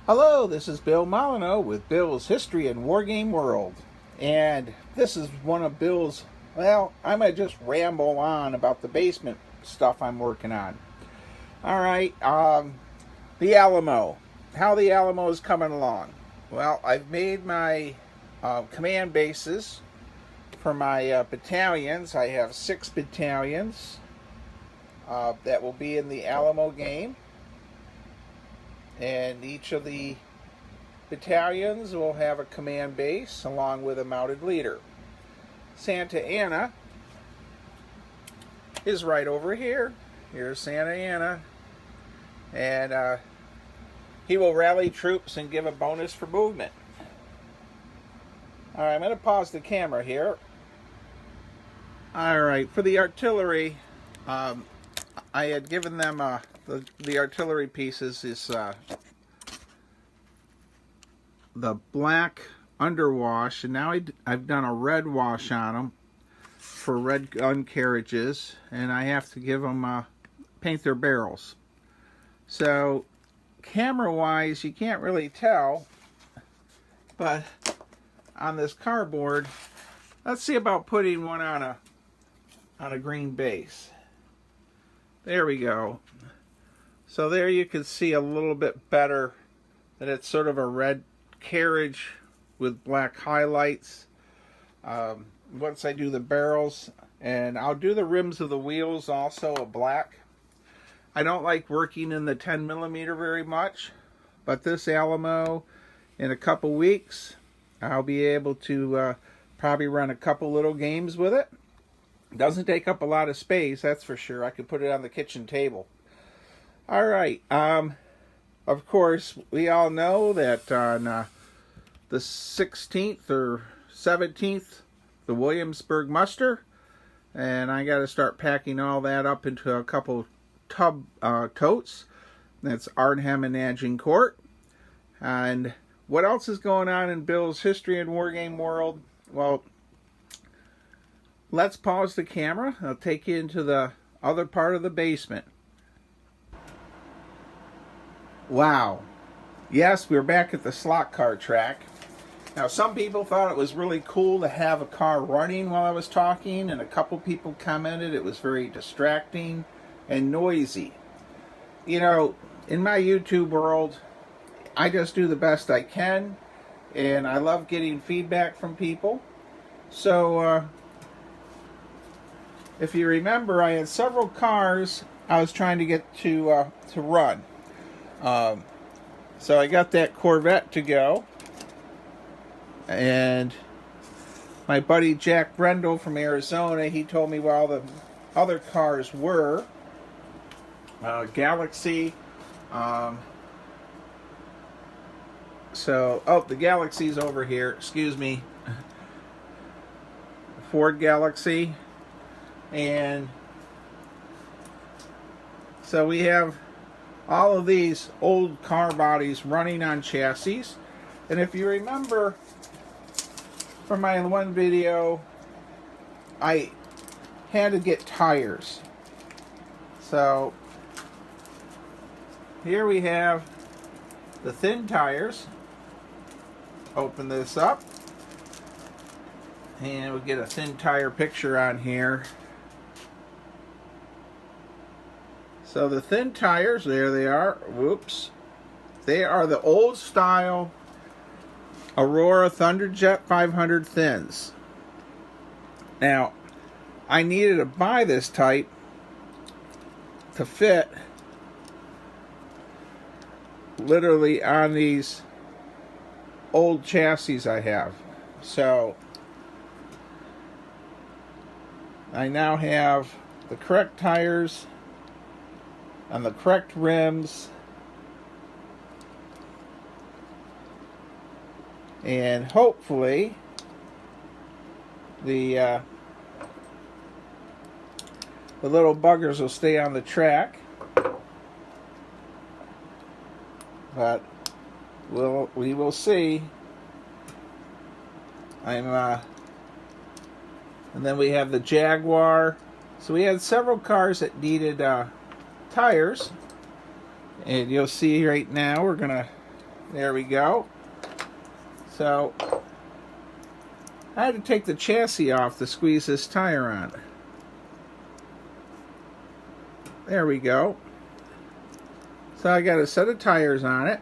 Hello, this is Bill Molyneux with Bill's History and Wargame World. And this is one of Bill's, well, I might just ramble on about the basement stuff I'm working on. Alright, the Alamo. How the Alamo is coming along. Well, I've made my command bases for my battalions. I have 6 battalions that will be in the Alamo game. And each of the battalions will have a command base along with a mounted leader. Santa Ana is right over here. Here's Santa Ana. And he will rally troops and give a bonus for movement. Alright, I'm going to pause the camera here. Alright, for the artillery, I had given them the artillery pieces is the black underwash, and now I've done a red wash on them for red gun carriages, and I have to give them paint their barrels. So camera wise you can't really tell, but on this cardboard, let's see about putting one on a green base. There we go. So there you can see a little bit better that it's sort of a red carriage with black highlights. Once I do the barrels, and I'll do the rims of the wheels also a black. I don't like working in the 10mm very much, but this Alamo, in a couple weeks, I'll be able to probably run a couple little games with it. Doesn't take up a lot of space, that's for sure. I could put it on the kitchen table. Alright, of course, we all know that on the 16th or 17th, the Williamsburg muster, and I got to start packing all that up into a couple tub totes. That's Arnhem and Agincourt. And what else is going on in Bill's History and Wargame World? Well, let's pause the camera. I'll take you into the other part of the basement. Wow. Yes, we're back at the slot car track. Now, some people thought it was really cool to have a car running while I was talking, and a couple people commented it was very distracting and noisy. You know, in my YouTube world, I just do the best I can, and I love getting feedback from people. So, if you remember, I had several cars I was trying to get to run. So I got that Corvette to go, and my buddy Jack Brendel from Arizona, he told me what all the other cars were. Galaxy. The Galaxy's over here. Excuse me. Ford Galaxy. And so we have all of these old car bodies running on chassis. And if you remember from my one video, I had to get tires. So here we have the thin tires. Open this up, and we'll get a thin tire picture on here. So the thin tires, there they are. Whoops. They are the old style Aurora Thunderjet 500 thins. Now, I needed to buy this type to fit literally on these old chassis I have. So I now have the correct tires and the correct rims, and hopefully the little buggers will stay on the track, but we will see. And then we have the Jaguar. So we had several cars that needed tires, and you'll see right now we're gonna There we go. So I had to take the chassis off to squeeze this tire on. There we go. So I got a set of tires on it.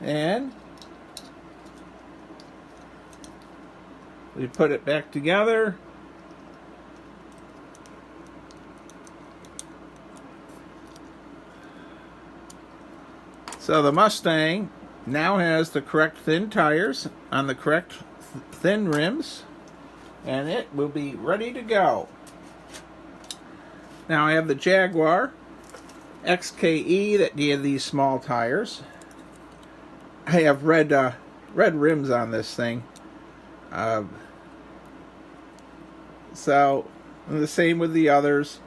And we put it back together. So the Mustang now has the correct thin tires on the correct thin rims, and it will be ready to go. Now I have the Jaguar XKE that needed these small tires. I have red rims on this thing. So the same with the others.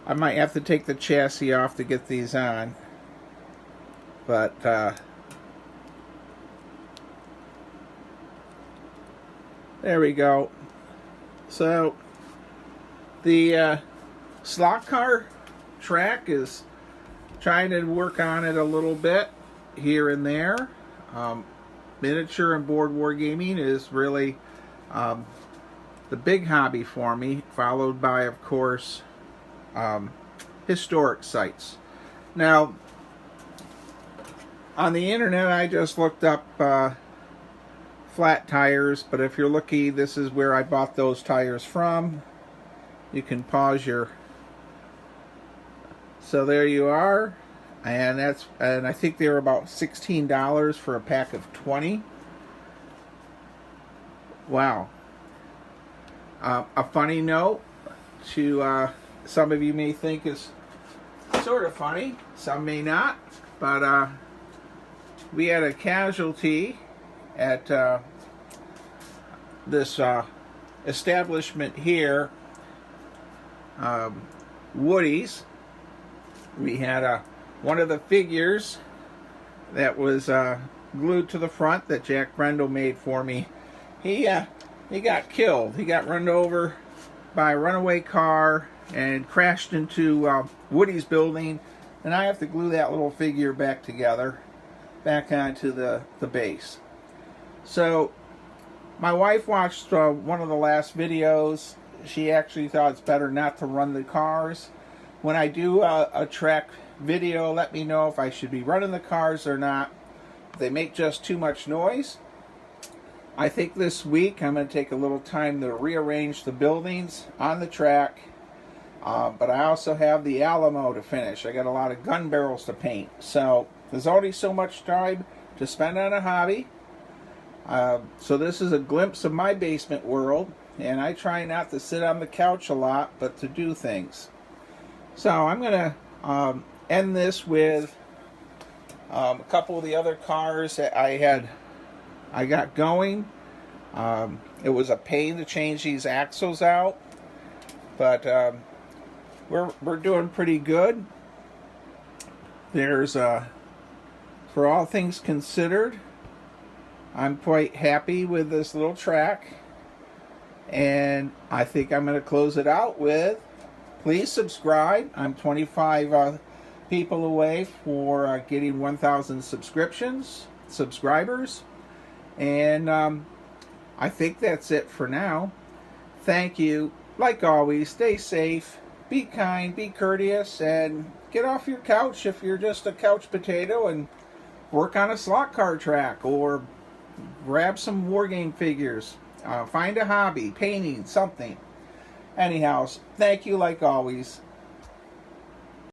I might have to take the chassis off to get these on. But there we go. So the slot car track is trying to work on it a little bit here and there. Miniature and board wargaming is really the big hobby for me, followed by, of course, historic sites. Now, on the internet, I just looked up flat tires, but if you're lucky, this is where I bought those tires from. You can pause your... So there you are, and I think they were about $16 for a pack of 20. Wow. A funny note to some of you may think is sort of funny, some may not, but we had a casualty at this establishment here, Woody's. We had one of the figures that was glued to the front that Jack Brendel made for me. He got killed. He got run over by a runaway car and crashed into Woody's building, and I have to glue that little figure back together, back onto the base. So my wife watched one of the last videos. She actually thought it's better not to run the cars. When I do a track video, let me know if I should be running the cars or not. If they make just too much noise. I think this week I'm going to take a little time to rearrange the buildings on the track. But I also have the Alamo to finish. I got a lot of gun barrels to paint. So there's only so much time to spend on a hobby. So this is a glimpse of my basement world. And I try not to sit on the couch a lot, but to do things. So I'm going to end this with a couple of the other cars that I got going. It was a pain to change these axles out, but we're doing pretty good. There's for all things considered, I'm quite happy with this little track, and I think I'm going to close it out with, please subscribe. I'm 25 people away for getting 1,000 subscribers. And I think that's it for now. Thank you. Like always, stay safe, be kind, be courteous, and get off your couch if you're just a couch potato and work on a slot car track or grab some wargame figures. Find a hobby, painting, something. Anyhow, thank you like always.